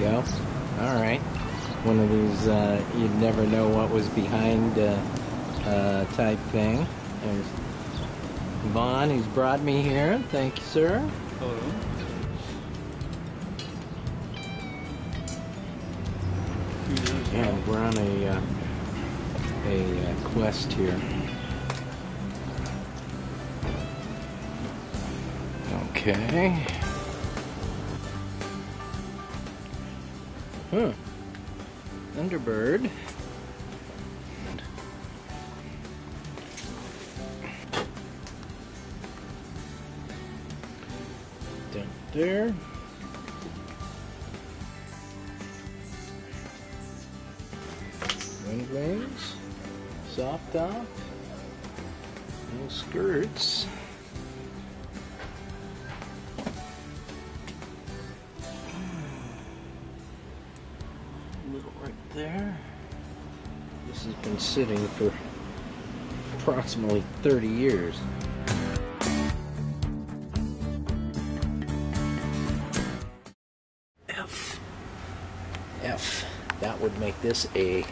go. Alright. One of these you'd never know what was behind type thing. There's Vaughn, who's brought me here. Thank you, sir. Hello. And we're on a quest here. Okay. Thunderbird. Down there. Wind wings. Soft top. No skirts. Little right there. This has been sitting for approximately 30 years. F. That would make this a